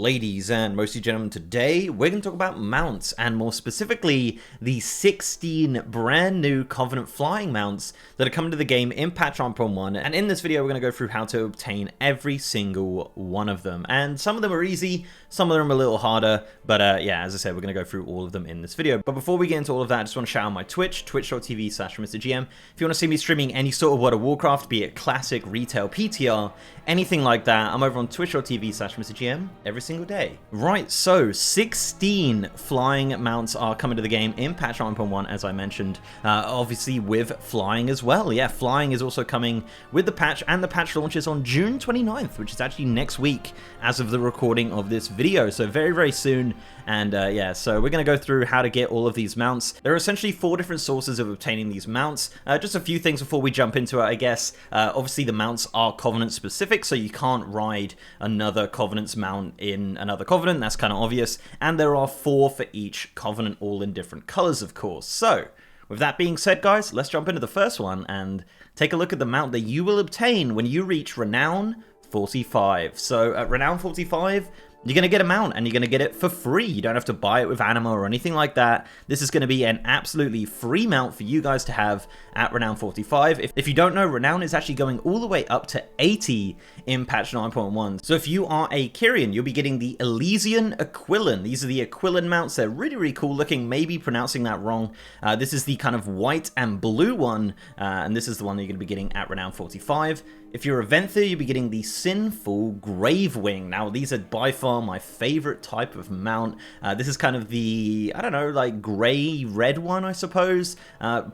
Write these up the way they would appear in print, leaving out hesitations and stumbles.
Ladies and mostly gentlemen, today we're going to talk about mounts, and more specifically the 16 brand new Covenant flying mounts that are coming to the game in patch 1.1. And in this video we're going to go through how to obtain every single one of them, and some of them are easy, some of them are a little harder, but yeah, as I said, we're going to go through all of them in this video. But before we get into all of that, I just want to shout out my Twitch, twitch.tv/MrGM. If you want to see me streaming any sort of World of Warcraft, be it classic, retail, PTR, anything like that, I'm over on twitch.tv/MrGM every single day. Right, so 16 flying mounts are coming to the game in patch 1.1, as I mentioned, obviously with flying as well. Yeah, flying is also coming with the patch, and the patch launches on June 29th, which is actually next week as of the recording of this video, so very, very soon. And yeah, so we're going to go through how to get all of these mounts. There are essentially 4 different sources of obtaining these mounts. Just a few things before we jump into it, I guess. Obviously, the mounts are Covenant specific, so you can't ride another Covenant's mount in another Covenant. That's kind of obvious. And there are 4 for each Covenant, all in different colors, of course. So with that being said, guys, let's jump into the first one and take a look at the mount that you will obtain when you reach Renown 45. So at Renown 45, you're going to get a mount, and you're going to get it for free. You don't have to buy it with anima or anything like that. This is going to be an absolutely free mount for you guys to have at Renown 45. If you don't know, Renown is actually going all the way up to 80 in patch 9.1. So if you are a Kyrian, you'll be getting the Elysian Aquilon. These are the Aquilon mounts. They're really, really cool looking. Maybe pronouncing that wrong. This is the kind of white and blue one, and this is the one that you're going to be getting at Renown 45. If you're a Venthyr, you'll be getting the Sinful Gravewing. Now, these are by far my favorite type of mount. This is kind of the, I don't know, like gray-red one, I suppose.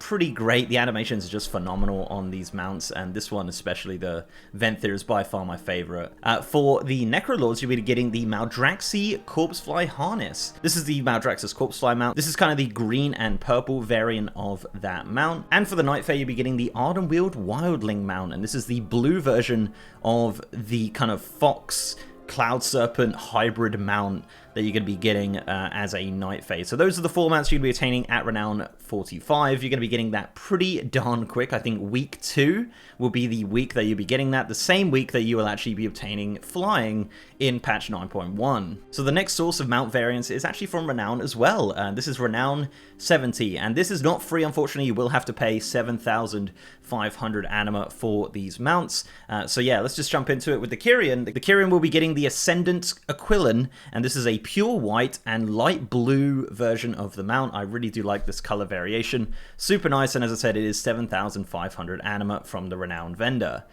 Pretty great. The animations are just phenomenal on these mounts, and this one, especially the Venthyr, is by far my favorite. For the Necrolords, you'll be getting the Maldraxxi Corpsefly Harness. This is the Maldraxxus Corpsefly mount. This is kind of the green and purple variant of that mount. And for the Nightfare, you'll be getting the Ardenweald Wildling mount, and this is the blue version of the kind of Fox Cloud Serpent hybrid mount that you're going to be getting as a Night Phase. So those are the 4 mounts you're going to be attaining at Renown 45. You're going to be getting that pretty darn quick. I think week 2 will be the week that you'll be getting that, the same week that you will actually be obtaining flying in patch 9.1. So the next source of mount variants is actually from Renown as well. This is Renown 70, and this is not free, unfortunately. You will have to pay 7,500 anima for these mounts. So yeah, let's just jump into it with the Kyrian. The Kyrian will be getting the Ascendant Aquilon, and this is a pure white and light blue version of the mount. I really do like this color variation. Super nice, and as I said, it is 7,500 anima from the Renown vendor.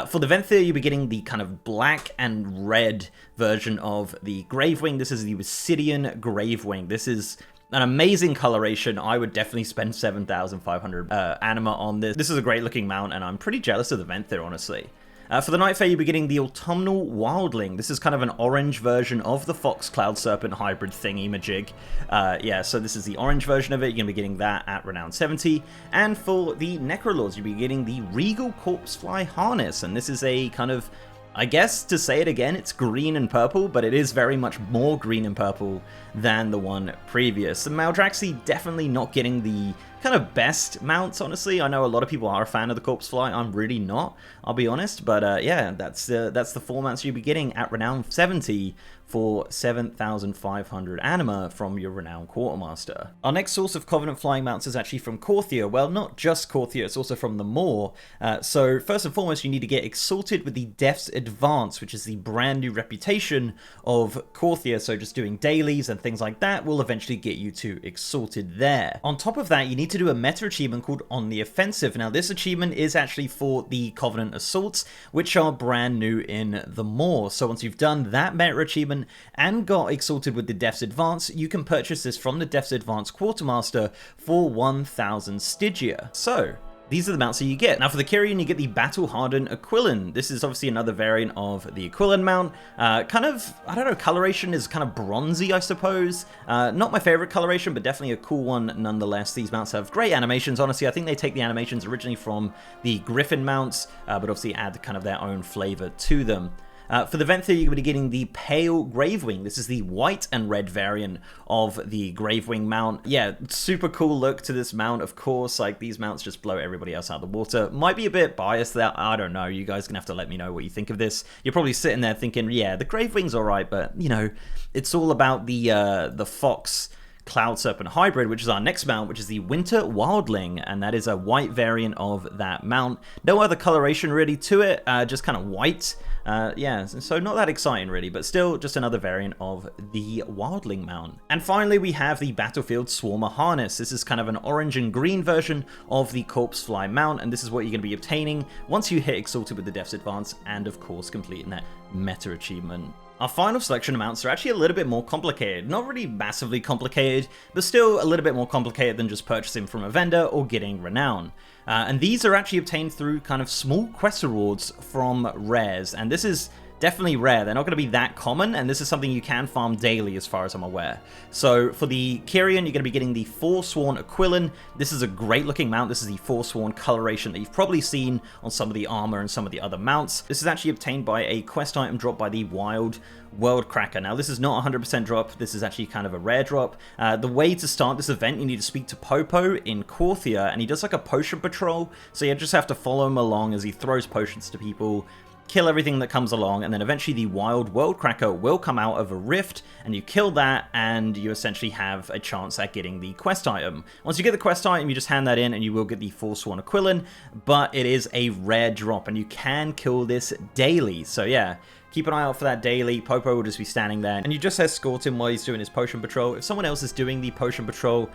For the Venthyr, you'll be getting the kind of black and red version of the Gravewing. This is the Obsidian Gravewing. This is an amazing coloration. I would definitely spend 7,500 anima on this. This is a great looking mount, and I'm pretty jealous of the Venthyr, honestly. For the Nightfare, you'll be getting the Autumnal Wildling. This is kind of an orange version of the Fox Cloud Serpent hybrid thingy-majig. Yeah, so this is the orange version of it. You're going to be getting that at Renown 70. And for the Necrolords, you'll be getting the Regal Corpsefly Harness. And this is a kind of, I guess, to say it again, it's green and purple, but it is very much more green and purple than the one previous. The Maldraxxi definitely not getting the kind of best mounts, honestly. I know a lot of people are a fan of the Corpsefly. I'm really not, I'll be honest. But yeah, that's the 4 mounts you'll be getting at Renown 70 for 7,500 anima from your Renown Quartermaster. Our next source of Covenant flying mounts is actually from Korthia. Well, not just Korthia, it's also from the Maw. So first and foremost, you need to get exalted with the Death's Advance, which is the brand new reputation of Korthia. So just doing dailies and things like that will eventually get you to exalted there. On top of that, you need to do a meta achievement called On the Offensive. Now, this achievement is actually for the Covenant Assaults, which are brand new in the Maw. So once you've done that meta achievement and got exalted with the Death's Advance, you can purchase this from the Death's Advance Quartermaster for 1,000 Stygia. So these are the mounts that you get. Now for the Kyrian, you get the Battle Hardened Aquilon. This is obviously another variant of the Aquilon mount. Kind of, I don't know, coloration is kind of bronzy, I suppose. Not my favorite coloration, but definitely a cool one nonetheless. These mounts have great animations. Honestly, I think they take the animations originally from the Griffin mounts, but obviously add kind of their own flavor to them. For the event theory, you're going to be getting the Pale Gravewing. This is the white and red variant of the Gravewing mount. Yeah, super cool look to this mount, of course. Like, these mounts just blow everybody else out of the water. Might be a bit biased there. I don't know. You guys are going to have to let me know what you think of this. You're probably sitting there thinking, yeah, the Gravewing's alright, but, you know, it's all about the Fox Cloud Serpent hybrid, which is our next mount, which is the Winter Wildling, and that is a white variant of that mount. No other coloration really to it, just kind of white. Yeah, so not that exciting really, but still just another variant of the Wildling mount. And finally, we have the Battlefield Swarmer harness. This is kind of an orange and green version of the Corpse Fly mount, and this is what you're going to be obtaining once you hit Exalted with the Death's Advance, and of course completing that meta achievement. Our final selection of mounts are actually a little bit more complicated. Not really massively complicated, but still a little bit more complicated than just purchasing from a vendor or getting Renown. And these are actually obtained through kind of small quest rewards from rares, and this is definitely rare. They're not going to be that common, and this is something you can farm daily as far as I'm aware. So for the Kyrian, you're going to be getting the Forsworn Aquilin. This is a great looking mount. This is the Forsworn coloration that you've probably seen on some of the armor and some of the other mounts. This is actually obtained by a quest item dropped by the Wild World Cracker. Now, this is not 100% drop. This is actually kind of a rare drop. The way to start this event, you need to speak to Popo in Korthia, and he does like a potion patrol. So you just have to follow him along as he throws potions to people, kill everything that comes along, and then eventually the Wild World Cracker will come out of a rift, and you kill that, and you essentially have a chance at getting the quest item. Once you get the quest item, you just hand that in, and you will get the Forsworn Aquilin, but it is a rare drop, and you can kill this daily. So yeah, keep an eye out for that daily. Popo will just be standing there, and you just escort him while he's doing his potion patrol. If someone else is doing the potion patrol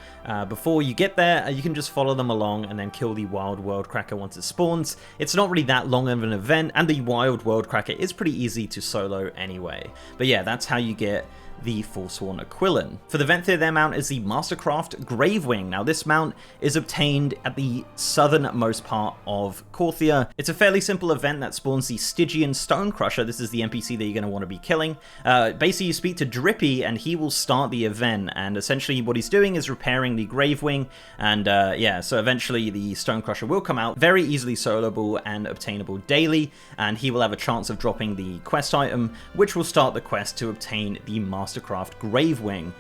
before you get there, you can just follow them along and then kill the Wild World Cracker once it spawns. It's not really that long of an event, and the Wild World Cracker is pretty easy to solo anyway. But yeah, that's how you get the Forsworn Aquilin. For the Venthyr, their mount is the Mastercraft Gravewing. Now, this mount is obtained at the southernmost part of Korthia. It's a fairly simple event that spawns the Stygian Stonecrusher. This is the NPC that you're going to want to be killing. Basically, you speak to Drippy, and he will start the event, and essentially what he's doing is repairing the Gravewing, and yeah, so eventually the Stonecrusher will come out, very easily soloable and obtainable daily, and he will have a chance of dropping the quest item, which will start the quest to obtain the Mastercraft Gravewing.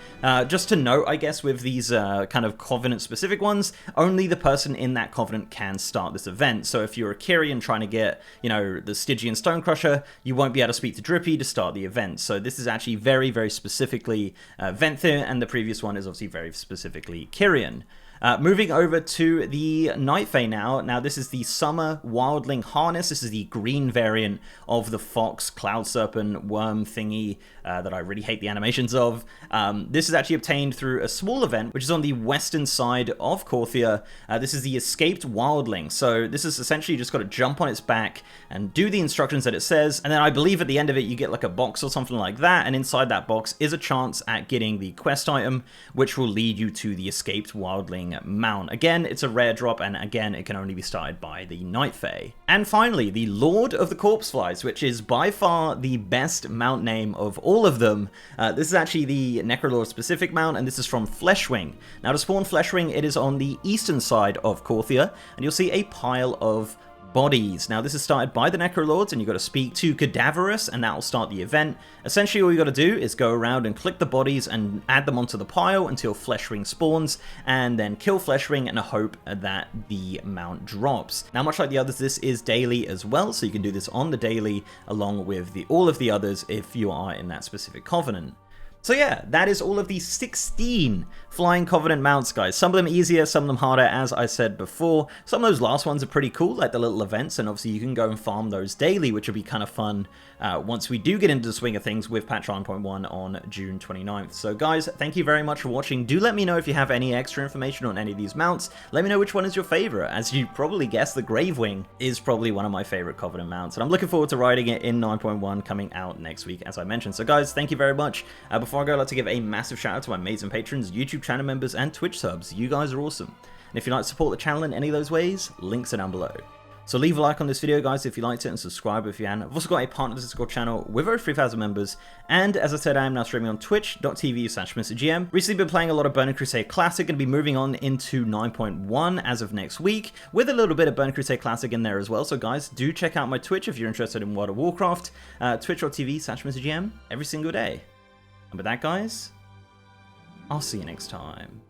Just to note, I guess, with these kind of Covenant-specific ones, only the person in that Covenant can start this event. So if you're a Kyrian trying to get, you know, the Stygian Stonecrusher, you won't be able to speak to Drippy to start the event. So this is actually very, very specifically Venthyr, and the previous one is obviously very specifically Kyrian. Moving over to the Night Fae now. Now, this is the Summer Wildling Harness. This is the green variant of the Fox Cloud Serpent worm thingy that I really hate the animations of. This is actually obtained through a small event, which is on the western side of Korthia. This is the Escaped Wildling. So this is essentially just got to jump on its back and do the instructions that it says. And then I believe at the end of it, you get like a box or something like that. And inside that box is a chance at getting the quest item, which will lead you to the Escaped Wildling mount. Again, it's a rare drop, and again, it can only be started by the Night Fae. And finally, the Lord of the Corpse Flies, which is by far the best mount name of all of them. This is actually the Necrolord specific mount, and this is from Fleshwing. Now, to spawn Fleshwing, it is on the eastern side of Korthia, and you'll see a pile of bodies. Now, this is started by the Necrolords, and you've got to speak to Cadaverous, and that will start the event. Essentially, all you got to do is go around and click the bodies and add them onto the pile until Fleshwing spawns, and then kill Fleshwing and hope that the mount drops. Now, much like the others, this is daily as well, so you can do this on the daily along with all of the others if you are in that specific Covenant. So yeah, that is all of the 16 Flying Covenant mounts, guys. Some of them easier, some of them harder, as I said before. Some of those last ones are pretty cool, like the little events, and obviously you can go and farm those daily, which will be kind of fun once we do get into the swing of things with patch 1.1 on June 29th. So guys, thank you very much for watching. Do let me know if you have any extra information on any of these mounts. Let me know which one is your favorite. As you probably guessed, the Gravewing is probably one of my favorite Covenant mounts, and I'm looking forward to riding it in 9.1 coming out next week, as I mentioned. So guys, thank you very much. Before I go, I'd like to give a massive shout out to my amazing patrons, YouTube channel members, and Twitch subs. You guys are awesome. And if you'd like to support the channel in any of those ways, links are down below. So leave a like on this video, guys, if you liked it, and subscribe if you haven't. I've also got a partner Discord channel with over 3,000 members, and as I said, I am now streaming on twitch.tv/MrGM. Recently been playing a lot of Burning Crusade Classic, and be moving on into 9.1 as of next week, with a little bit of Burning Crusade Classic in there as well. So guys, do check out my Twitch if you're interested in World of Warcraft, twitch.tv/MrGM every single day. And with that, guys, I'll see you next time.